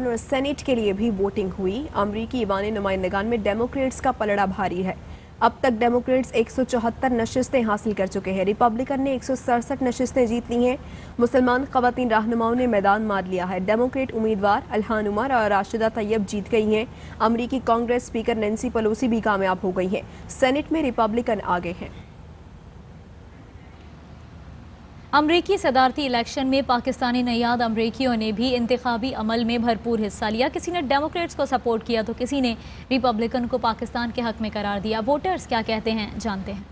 और सेनेट के लिए भी वोटिंग हुई। अमरीकी ईवान नुमाइंदगान में डेमोक्रेट्स का पलड़ा भारी है। अब तक डेमोक्रेट्स 174 नशिस्तें हासिल कर चुके हैं। रिपब्लिकन ने 167 नशिस्तें जीत ली हैं। मुसलमान खवातीन रहनुमाओं ने मैदान मार लिया है। डेमोक्रेट उम्मीदवार अल्हान उमर और राशिदा तैयब जीत गई हैं। अमरीकी कांग्रेस स्पीकर नैन्सी पेलोसी भी कामयाब हो गई हैं। सेनेट में रिपब्लिकन आगे हैं। अमरीकी सदारती इलेक्शन में पाकिस्तानी नयाद अमरीकियों ने भी इंतखाबी अमल में भरपूर हिस्सा लिया। किसी ने डेमोक्रेट्स को सपोर्ट किया तो किसी ने रिपब्लिकन को पाकिस्तान के हक में करार दिया। वोटर्स क्या कहते हैं, जानते हैं।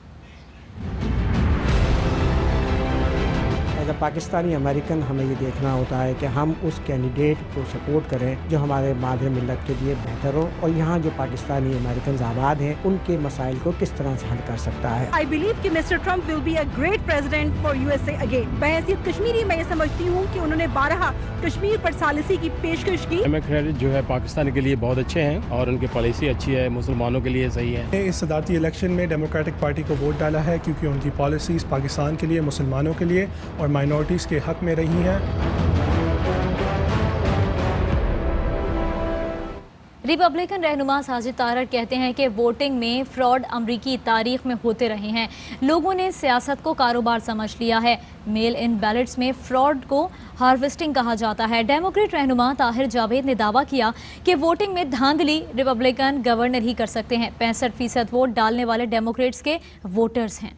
एज अ पाकिस्तानी अमेरिकन हमें ये देखना होता है कि हम उस कैंडिडेट को सपोर्ट करें जो हमारे मादर मिल्लत के लिए बेहतर हो और यहाँ जो पाकिस्तानी अमेरिकन आबाद हैं उनके मसाइल को किस तरह से हल कर सकता है। आई बिलीव कि Mister Trump will be a great president for USA again. बहैसियत कश्मीरी मैं ये समझती हूँ कि उन्होंने 12 कश्मीर पर सालिसी की पेशकश की। डेमोक्रेट जो है पाकिस्तान के लिए बहुत अच्छे हैं और उनकी पॉलिसी अच्छी है, मुसलमानों के लिए सही है। इस सदारती इलेक्शन में डेमोक्रेटिक पार्टी को वोट डाला है क्योंकि उनकी पॉलिसीज पाकिस्तान के लिए, मुसलमानों के लिए और माइनॉरिटीज़ के हक में रही हैं। रिपब्लिकन रहनुमा साजिद तारर कहते हैं कि वोटिंग में फ्रॉड अमरीकी तारीख में होते रहे हैं। लोगों ने सियासत को कारोबार समझ लिया है। मेल इन बैलेट्स में फ्रॉड को हार्वेस्टिंग कहा जाता है। डेमोक्रेट रहनुमा ताहिर जावेद ने दावा किया कि वोटिंग में धांधली रिपब्लिकन गवर्नर ही कर सकते हैं। 65% वोट डालने वाले डेमोक्रेट्स के वोटर्स हैं।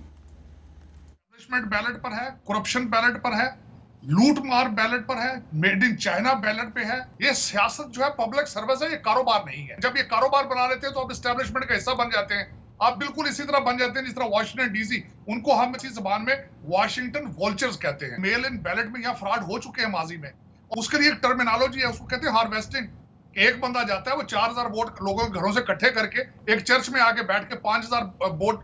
बैलेट पर है, करप्शन बैलेट पर है, लूट मार बैलेट पर है, मेड इन चाइना बैलेट पे है। ये सियासत जो है पब्लिक सर्विस है, ये कारोबार नहीं है। जब ये कारोबार बना लेते हैं तो आप एस्टेब्लिशमेंट का हिस्सा बन जाते हैं। आप बिल्कुल इसी तरह बन जाते हैं जिस तरह वाशिंगटन डीसी, उनको हम इसी जबान में वाशिंगटन वोल्चर्स कहते हैं। मेल इन बैलेट में यहाँ फ्रॉड हो चुके हैं माजी में। उसके लिए एक टर्मिनोलॉजी है, उसको कहते हैं हार्वेस्टिंग। एक बंदा जाता है, वो 4000 वोट लोगों के घरों से इकट्ठे करके एक चर्च में आके बैठ के 5000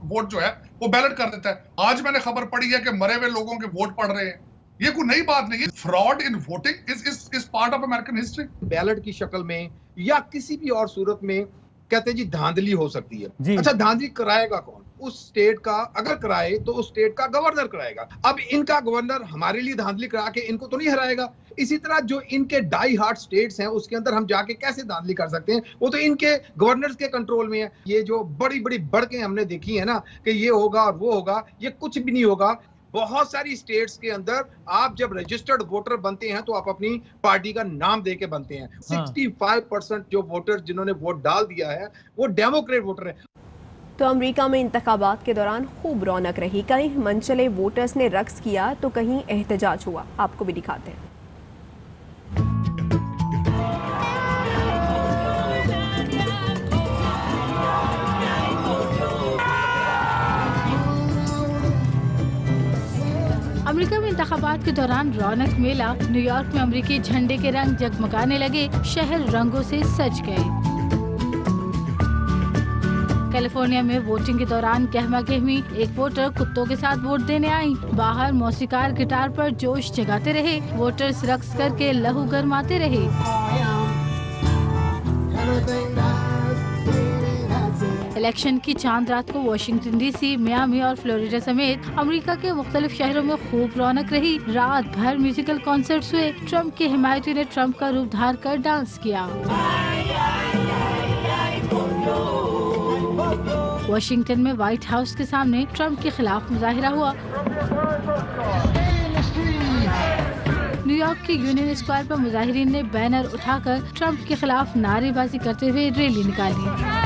वोट जो है वो बैलेट कर देता है। आज मैंने खबर पड़ी है कि मरे हुए लोगों के वोट पड़ रहे हैं। ये कोई नई बात नहीं है। Fraud in voting is part of American history. Ballot की शक्ल में या किसी भी और सूरत में कहते हैं जी धांधली हो सकती है। अच्छा, धांधली कराएगा कौन? उस स्टेट का अगर कराए तो उस स्टेट का गवर्नर कराएगा। अब इनका गवर्नर हमारे लिए धांधली करा के इनको तो नहीं हराएगा। इसी तरह जो इनके डाई हार्ट स्टेट्स हैं उसके अंदर हम जाके कैसे धांधली कर सकते हैं? वो तो इनके गवर्नर्स के कंट्रोल में है। ये जो बड़ी बड़ी बढ़के हमने देखी है ना कि ये होगा और वो होगा, ये कुछ भी नहीं होगा। बहुत सारी स्टेट्स के अंदर आप जब रजिस्टर्ड वोटर बनते हैं तो आप अपनी पार्टी का नाम दे के बनते हैं। 65% जो वोटर जिन्होंने वोट डाल दिया है वो डेमोक्रेट वोटर है। तो अमेरिका में इंतखाबात के दौरान खूब रौनक रही। कहीं मनचले वोटर्स ने रक्स किया तो कहीं एहतजाज हुआ। आपको भी दिखाते हैं। अमेरिका में इंतखाबात के दौरान रौनक मेला। न्यूयॉर्क में अमेरिकी झंडे के रंग जगमगाने लगे, शहर रंगों से सज गए। कैलिफोर्निया में वोटिंग के दौरान गहमा गहमी, एक वोटर कुत्तों के साथ वोट देने आई। बाहर मौसीकार गिटार पर जोश जगाते रहे, वोटर्स रक्स करके लहू गरमाते रहे। इलेक्शन की चांद रात को वाशिंगटन डीसी, मियामी और फ्लोरिडा समेत अमेरिका के मुख्तलिफ शहरों में खूब रौनक रही। रात भर म्यूजिकल कॉन्सर्ट्स हुए। ट्रम्प के हिमायती ने ट्रम्प का रूप धार कर डांस किया। वाशिंगटन में व्हाइट हाउस के सामने ट्रम्प के खिलाफ मुजाहिरा हुआ। न्यूयॉर्क के यूनियन स्क्वायर पर मुजाहिरीन ने बैनर उठाकर ट्रम्प के खिलाफ नारेबाजी करते हुए रैली निकाली।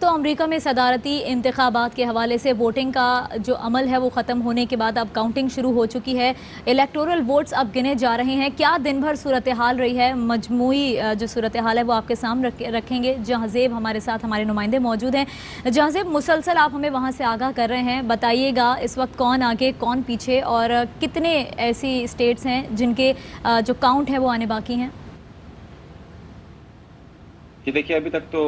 तो अमेरिका में सदारती इंतखाबात के हवाले से वोटिंग का जो अमल है वो ख़त्म होने के बाद अब काउंटिंग शुरू हो चुकी है। इलेक्टोरल वोट्स अब गिने जा रहे हैं। क्या दिन भर सूरत हाल रही है, मजमूई जो सूरत हाल है वो आपके सामने रखेंगे। जहांजेब हमारे साथ, हमारे नुमाइंदे मौजूद हैं। जहांजेब, मुसलसल आप हमें वहाँ से आगाह कर रहे हैं। बताइएगा इस वक्त कौन आगे कौन पीछे और कितने ऐसी स्टेट्स हैं जिनके जो काउंट है वो आने बाकी हैं। जी देखिए, अभी तक तो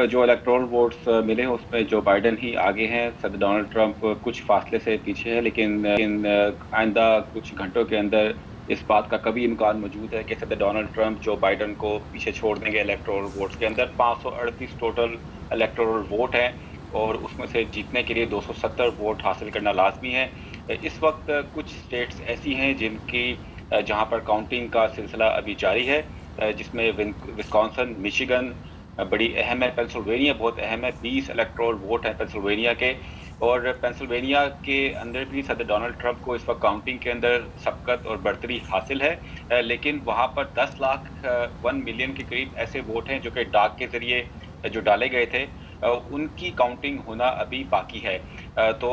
जो इलेक्टोरल वोट्स मिले हैं उसमें जो बाइडेन ही आगे हैं। सदर डोनाल्ड ट्रंप कुछ फासले से पीछे है, लेकिन आइंदा कुछ घंटों के अंदर इस बात का कभी इम्कान मौजूद है कि सदर डोनाल्ड ट्रंप जो बाइडेन को पीछे छोड़ देंगे। इलेक्टोरल वोट्स के अंदर 538 टोटल इलेक्टोरल वोट हैं और उसमें से जीतने के लिए 270 वोट हासिल करना लाजमी है। इस वक्त कुछ स्टेट्स ऐसी हैं जिनकी जहां पर काउंटिंग का सिलसिला अभी जारी है, जिसमें विस्कॉन्सिन, मिशिगन बड़ी अहम है, पेंसिल्वेनिया बहुत अहम है, 20 इलेक्टोरल वोट हैं पेंसिल्वेनिया के। और पेंसिल्वेनिया के अंदर भी सदर डोनाल्ड ट्रंप को इस वक्त काउंटिंग के अंदर सबकत और बढ़तरी हासिल है, लेकिन वहां पर 10 लाख 1 मिलियन के करीब ऐसे वोट हैं जो कि डाक के जरिए जो डाले गए थे, उनकी काउंटिंग होना अभी बाकी है। तो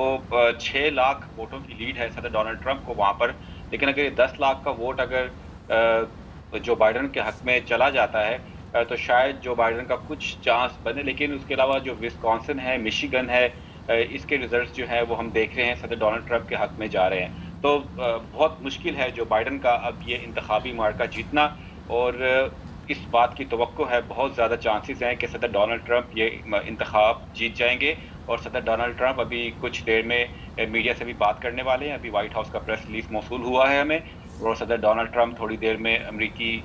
6 लाख वोटों की लीड है सदर डोनाल्ड ट्रंप को वहां पर, लेकिन अगर 10 लाख का वोट अगर जो बाइडन के हक में चला जाता है तो शायद जो बाइडन का कुछ चांस बने, लेकिन उसके अलावा जो विस्कॉन्सिन है, मिशिगन है, इसके रिजल्ट्स जो है वो हम देख रहे हैं सदर डोनाल्ड ट्रंप के हक में जा रहे हैं। तो बहुत मुश्किल है जो बाइडन का अब ये इंतखाबी मार्का जीतना, और इस बात की तवक्को है, बहुत ज़्यादा चांसेस हैं कि सदर डोनाल्ड ट्रंप ये इंतखाब जीत जाएंगे। और सदर डोनाल्ड ट्रंप अभी कुछ देर में मीडिया से भी बात करने वाले हैं। अभी व्हाइट हाउस का प्रेस रिलीज मौसूल हुआ है हमें, और सदर डोनाल्ड ट्रंप थोड़ी देर में अमेरिकी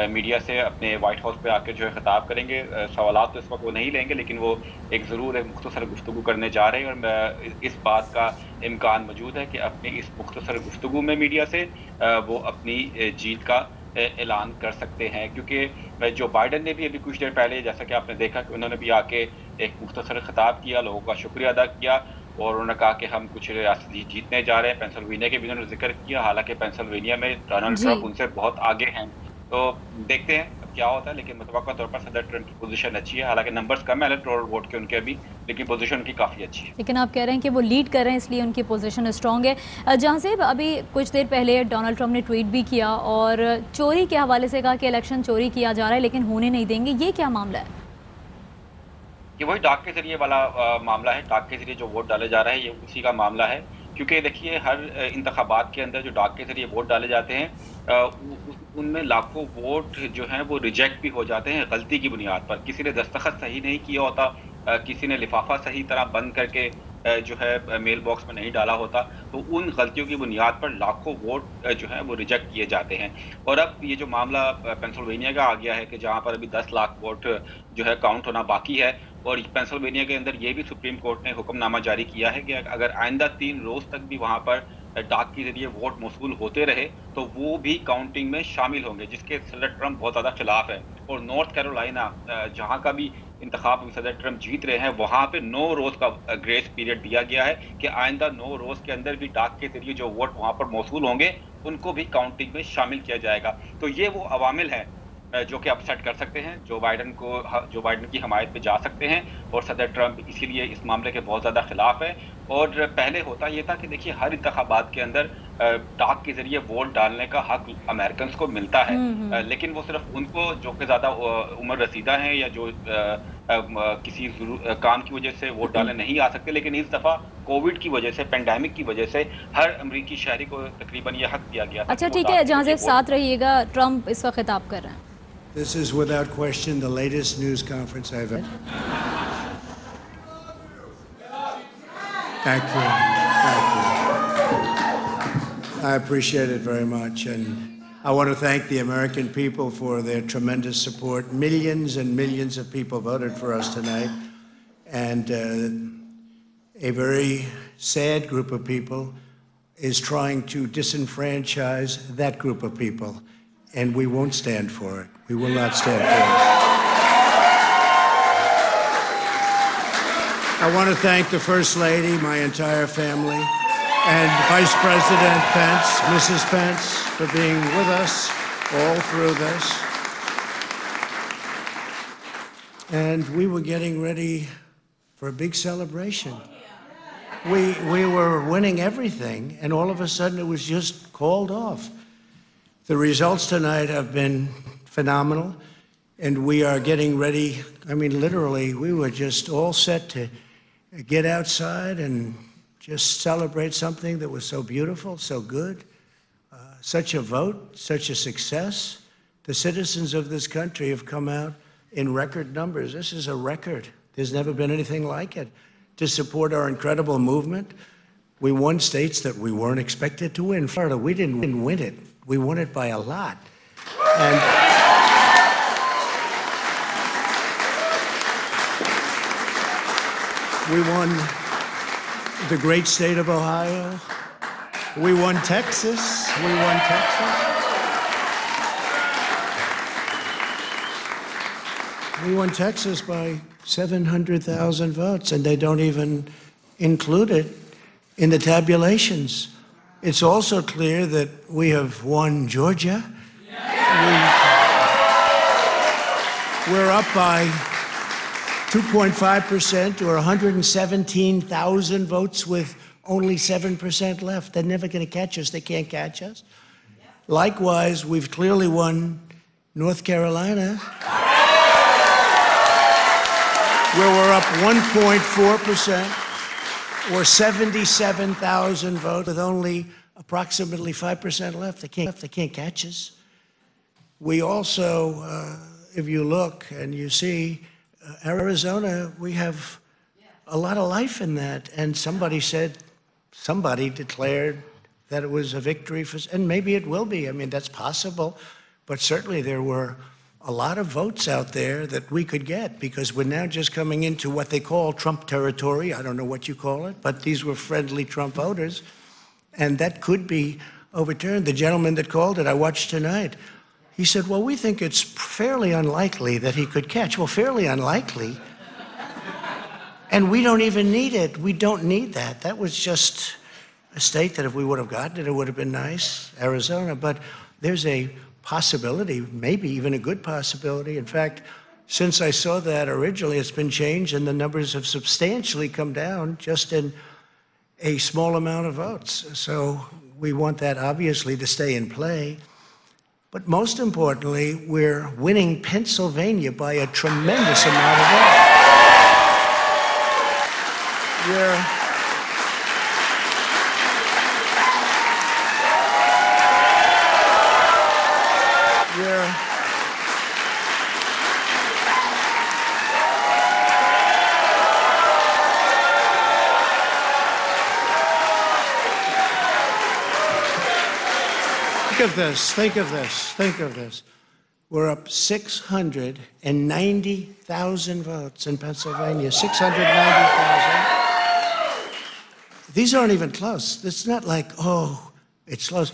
मीडिया से अपने व्हाइट हाउस पे आके जो है खिताब करेंगे। सवालात तो इस वक्त वो नहीं लेंगे, लेकिन वो एक ज़रूर एक मुख्तसर गुफ्तगू करने जा रहे हैं, और इस बात का इम्कान मौजूद है कि अपनी इस मुख्तसर गुफ्तगू में मीडिया से वो अपनी जीत का ऐलान कर सकते हैं। क्योंकि जो बाइडन ने भी अभी कुछ देर पहले, जैसा कि आपने देखा कि उन्होंने भी आके एक मुख्तसर खिताब किया, लोगों का शुक्रिया अदा किया, और उन्होंने कहा कि हम कुछ रियासत जीतने जा रहे हैं। पेंसिल्वेनिया के भी उन्होंने जिक्र किया, हालांकि पेंसिल्वेनिया में डोनाल्ड ट्रंप उनसे बहुत आगे हैं। तो देखते हैं अब क्या होता है, लेकिन मुतवक्का तौर पर सदर ट्रंप की पोजीशन अच्छी है। हालांकि नंबर्स कम है इलेक्टोरल वोट के उनके अभी, लेकिन पोजीशन उनकी काफ़ी अच्छी है। लेकिन आप कह रहे हैं कि वो लीड कर रहे हैं, इसलिए उनकी पोजीशन स्ट्रांग है। जहां से अभी कुछ देर पहले डोनाल्ड ट्रंप ने ट्वीट भी किया और चोरी के हवाले से कहा कि इलेक्शन चोरी किया जा रहा है लेकिन होने नहीं देंगे। ये क्या मामला है? ये वही डाक के जरिए वाला मामला है। डाक के जरिए जो वोट डाले जा रहे हैं, ये उसी का मामला है। क्योंकि देखिए, हर इंतखाबात के अंदर जो डाक के जरिए वोट डाले जाते हैं, उनमें लाखों वोट जो हैं वो रिजेक्ट भी हो जाते हैं गलती की बुनियाद पर। किसी ने दस्तखत सही नहीं किया होता, किसी ने लिफाफा सही तरह बंद करके जो है मेल बॉक्स में नहीं डाला होता, तो उन गलतियों की बुनियाद पर लाखों वोट जो है वो रिजेक्ट किए जाते हैं। और अब ये जो मामला पेंसिल्वेनिया का आ गया है कि जहां पर अभी 10 लाख वोट जो है काउंट होना बाकी है, और पेंसिल्वेनिया के अंदर ये भी सुप्रीम कोर्ट ने हुक्मनामा जारी किया है कि अगर आइंदा 3 रोज तक भी वहां पर डाक के जरिए वोट मौसूल होते रहे तो वो भी काउंटिंग में शामिल होंगे, जिसके सदर ट्रंप बहुत ज़्यादा खिलाफ है। और नॉर्थ कैरोलिना, जहां का भी इंतखाब सदर ट्रंप जीत रहे हैं, वहां पे 9 रोज का ग्रेस पीरियड दिया गया है कि आइंदा 9 रोज के अंदर भी डाक के जरिए जो वोट वहां पर मौसूल होंगे उनको भी काउंटिंग में शामिल किया जाएगा। तो ये वो अवामिल है जो कि अपसेट कर सकते हैं, जो बाइडन की हमायत पे जा सकते हैं, और सदर ट्रंप इसीलिए इस मामले के बहुत ज़्यादा खिलाफ है। और पहले होता ये था कि देखिए, हर इंतखाबात के अंदर डाक के जरिए वोट डालने का हक अमेरिकन को मिलता है, लेकिन वो सिर्फ उनको जो कि ज़्यादा उम्र रसीदा हैं या जो किसी काम की वजह से वोट डालने नहीं आ सकते। लेकिन इस दफ़ा कोविड की वजह से, पेंडेमिक की वजह से हर अमरीकी शहरी को तकरीबन ये हक दिया गया। अच्छा, ठीक है, जहाँ से साथ रहिएगा, ट्रंप इस वक्त खिताब कर रहे हैं। This is without question the latest news conference I've ever. Thank you. Thank you. I appreciate it very much, and I want to thank the American people for their tremendous support. Millions and millions of people voted for us tonight, and a very sad group of people is trying to disenfranchise that group of people, and we won't stand for it. We will not stand for it. I want to thank the First Lady, my entire family, and Vice President Pence, Mrs. Pence, for being with us all through this. And we were getting ready for a big celebration. We were winning everything, and all of a sudden it was just called off. The results tonight have been phenomenal, and we are getting ready. I mean, literally, we were just all set to get outside and just celebrate something that was so beautiful, so good, such a vote, such a success. The citizens of this country have come out in record numbers. This is a record. There's never been anything like it, to support our incredible movement. We won states that we weren't expected to win. Florida, we didn't win it. We won it by a lot. And we won the great state of Ohio. We won Texas. We won Texas. We won Texas by 700,000 votes, and they don't even include it in the tabulations. It's also clear that we have won Georgia. We're up by 2.5% or 117,000 votes with only 7% left. They're never going to catch us. They can't catch us. Likewise, we've clearly won North Carolina, where we're up 1.4% or 77,000 votes with only approximately 5% left. They can't catch us. We also, if you look and you see Arizona, we have a lot of life in that. And somebody declared that it was a victory for, and maybe it will be. I mean, that's possible. But certainly there were a lot of votes out there that we could get, because we're now just coming into what they call Trump territory. I don't know what you call it, but these were friendly Trump voters, and that could be overturned. The gentleman that called it, I watched tonight, he said, well, we think it's fairly unlikely that he could catch. Well, fairly unlikely? And we don't even need it. We don't need that. That was just a state that if we would have gotten it, it would have been nice, Arizona. But there's a possibility, maybe even a good possibility. In fact, since I saw that originally, it's been changed and the numbers have substantially come down just in a small amount of votes. So we want that obviously to stay in play. But most importantly, we're winning Pennsylvania by a tremendous amount of votes. Think of this. We're up 690,000 votes in Pennsylvania, 690,000. These aren't even close. It's not like, oh, it's close.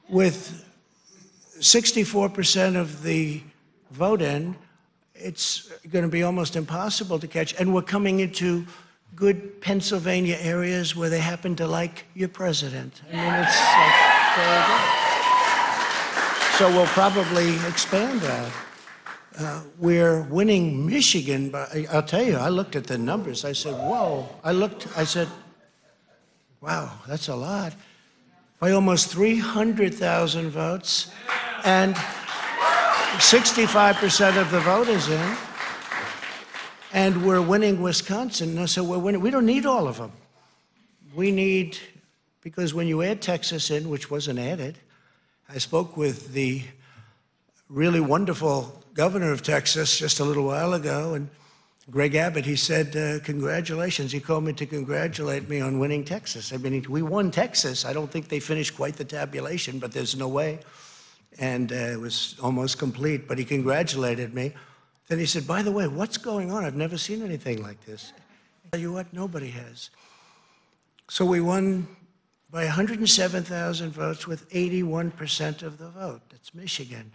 With 64% of the vote in, it's going to be almost impossible to catch. And we're coming into good Pennsylvania areas where they happen to like your president. I mean, it's like very good. So we'll probably expand that. We're winning Michigan by, I'll tell you, I looked at the numbers. I said, whoa. I said, wow, that's a lot. By almost 300,000 votes, and 65% of the vote is in. And we're winning Wisconsin. So we're winning. We don't need all of them. We need, because when you add Texas in, which wasn't added, I spoke with the really wonderful governor of Texas just a little while ago, and Greg Abbott, he said, congratulations. He called me to congratulate me on winning Texas. I mean, we won Texas. I don't think they finished quite the tabulation, but there's no way. And it was almost complete, but he congratulated me. Then he said, by the way, what's going on? I've never seen anything like this. I'll tell you what, nobody has. So we won by 107,000 votes with 81% of the vote. That's Michigan.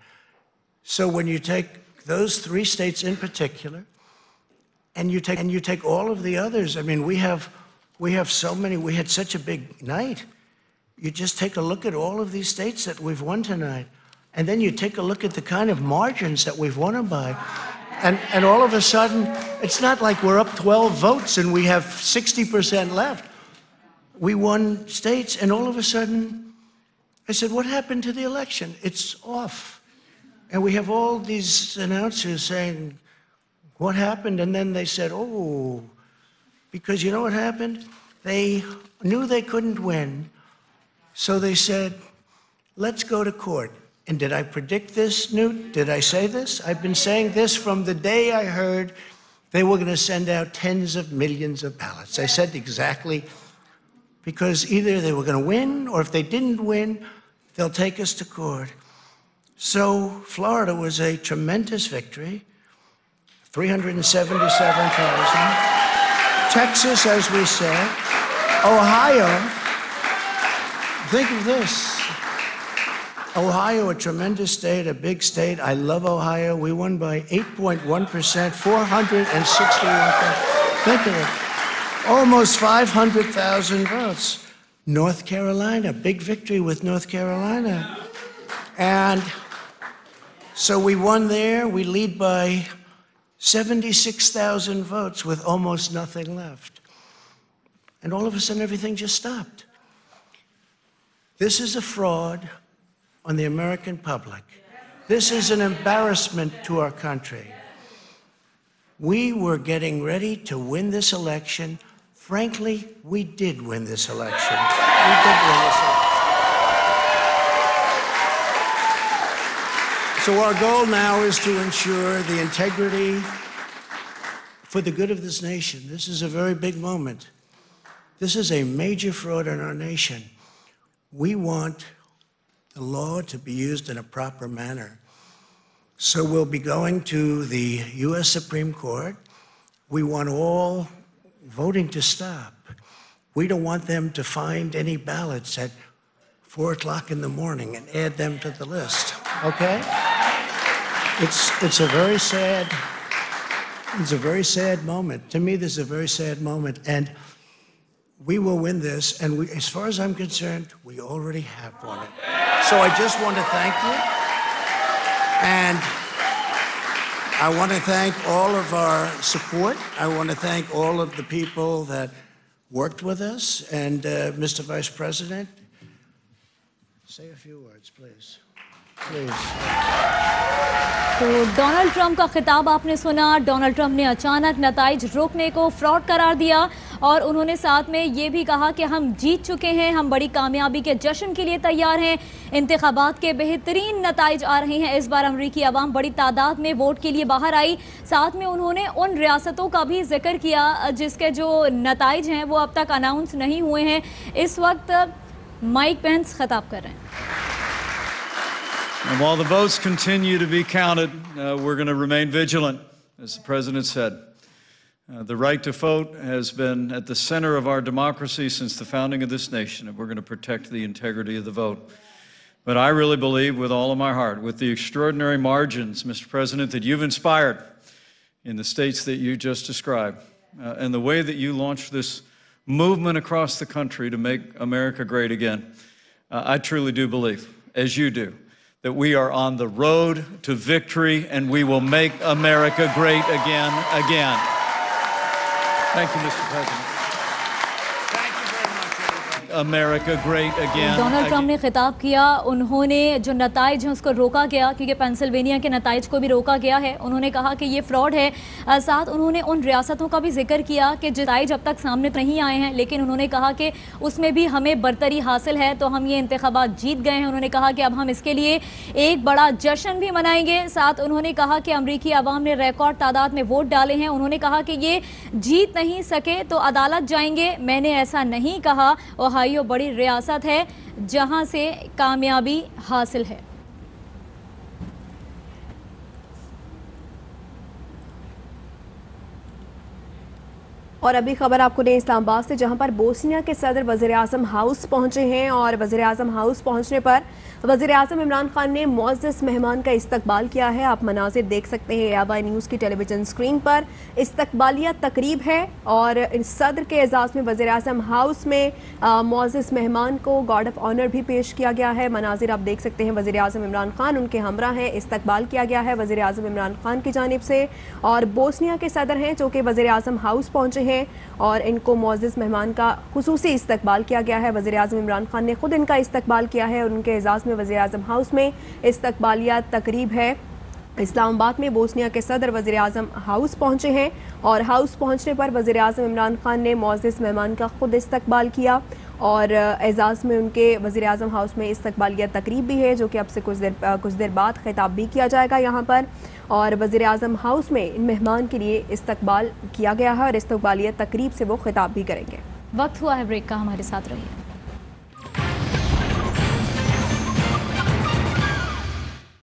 So when you take those three states in particular, and you take all of the others, I mean, we have so many, we had such a big night. You just take a look at all of these states that we've won tonight, and then you take a look at the kind of margins that we've won them by. And all of a sudden, it's not like we're up 12 votes and we have 60% left. We won states, and all of a sudden, I said, what happened to the election? It's off. And we have all these announcers saying, what happened? And then they said, oh, because you know what happened? They knew they couldn't win, so they said, let's go to court. And did I predict this, Newt? Did I say this? I've been saying this from the day I heard they were going to send out tens of millions of ballots. I said exactly, because either they were going to win, or if they didn't win, they'll take us to court. So Florida was a tremendous victory, 377,000. Texas, as we said. Ohio, Think of this. Ohio, a tremendous state, a big state. I love Ohio. We won by 8.1%, 461. Think of it. Almost 500,000 votes. North Carolina, big victory with North Carolina. And so we won there. We lead by 76,000 votes with almost nothing left. And all of a sudden, everything just stopped. This is a fraud on the American public. This is an embarrassment to our country. We were getting ready to win this election. Frankly, we did win this election. We did win this election. So our goal now is to ensure the integrity for the good of this nation. This is a very big moment. This is a major fraud in our nation. We want the law to be used in a proper manner. So we'll be going to the U.S. Supreme Court. We want all voting to stop. We don't want them to find any ballots at 4 o'clock in the morning and add them to the list, okay? It's a very sad moment. To me, this is a very sad moment, and we will win this, and as far as I'm concerned, we already have won it. So I just want to thank you, and I want to thank all of our support. I want to thank all of the people that worked with us, and Mr. Vice President, say a few words, please. तो Donald Trump का खिताब आपने सुना। Donald Trump ने अचानक नताइज रोकने को fraud करार दिया और उन्होंने साथ में ये भी कहा कि हम जीत चुके हैं, हम बड़ी कामयाबी के जश्न के लिए तैयार हैं, इंतखाबात के बेहतरीन नताइज आ रहे हैं। इस बार अमरीकी अवाम बड़ी तादाद में वोट के लिए बाहर आई। साथ में उन्होंने उन रियासतों का भी जिक्र किया जिसके जो नताइज हैं वो अब तक अनाउंस नहीं हुए हैं। इस वक्त माइक पेंस खिताब कर रहे हैं। And while the votes continue to be counted, we're going to remain vigilant, as the President said. The right to vote has been at the center of our democracy since the founding of this nation, and we're going to protect the integrity of the vote. But I really believe with all of my heart, with the extraordinary margins, Mr. President, that you've inspired in the states that you just described, and the way that you launched this movement across the country to make America great again, I truly do believe, as you do, that we are on the road to victory and we will make America great again. Thank you, Mr. President. Thank you very much, everybody. America great again. Donald Trump ने खिताब किया। उन्होंने जो नताइज हैं उसको रोका गया, क्योंकि पेंसिल्वेनिया के नताइज को भी रोका गया है। उन्होंने कहा कि ये फ्रॉड है। साथ उन्होंने उन रियासतों का भी जिक्र किया कि जो नताइज अब तक सामने नहीं आए हैं, लेकिन उन्होंने कहा कि उसमें भी हमें बरतरी हासिल है, तो हम ये इंतखाबात जीत गए हैं। उन्होंने कहा कि अब हम इसके लिए एक बड़ा जश्न भी मनाएंगे। साथ उन्होंने कहा कि अमरीकी अवाम ने रिकॉर्ड तादाद में वोट डाले हैं। उन्होंने कहा कि ये जीत नहीं सके तो अदालत जाएंगे। मैंने ऐसा नहीं कहा। ओहायो बड़ी रियासत है जहां से कामयाबी हासिल है। और अभी खबर आपको दें इस्लामाबाद से, जहां पर बोस्निया के सदर वज़ीर आज़म हाउस पहुंचे हैं और वज़ीर आज़म हाउस पहुंचने पर वज़ीर आज़म इमरान खान ने मुअज़्ज़ज़ मेहमान का इस्तकबाल किया है। आप मनाज़िर देख सकते हैं ARY न्यूज़ की टेलीविज़न स्क्रीन पर। इस्तकबालिया तकरीब है और सदर के एजाज़ में वज़ीर आज़म हाउस में मुअज़्ज़ज़ मेहमान को गार्ड ऑफ ऑनर भी पेश किया गया है। मनाज़िर आप देख सकते हैं, वज़ीर आज़म इमरान खान उनके हमरा हैं। इस्तकबाल किया गया है वज़ीर आज़म इमरान खान की जानिब से। और बोस्निया के सदर हैं जो कि वज़ीर आज़म हाउस पहुँचे हैं और इनको मुअज़्ज़ज़ मेहमान का खुसूसी इस्तकबाल किया गया है। वज़ीर आज़म इमरान खान ने खुद इनका इस्तकबाल किया है और उनके एजाज़ में वज़ीर आज़म हाउस में इस्तकबालिया तकरीब है। इस्लामाबाद में बोस्निया के सदर वज़ीर आज़म हाउस पहुँचे हैं और हाउस पहुँचने पर वज़ीर आज़म इमरान खान ने मुअज़्ज़ज़ मेहमान का खुद इस्तकबाल किया और एजाज़ में उनके वज़ीर आज़म हाउस में इस्तकबालिया तकरीब भी है, जो कि अब से कुछ देर बाद खिताब भी किया जाएगा यहाँ पर। और वज़ीर आज़म हाउस में इन मेहमान के लिए इस्तकबाल किया गया है और इस्तकबालिया तकरीब से वो खिताब भी करेंगे। वक्त हुआ है ब्रेक का, हमारे साथ रहिए।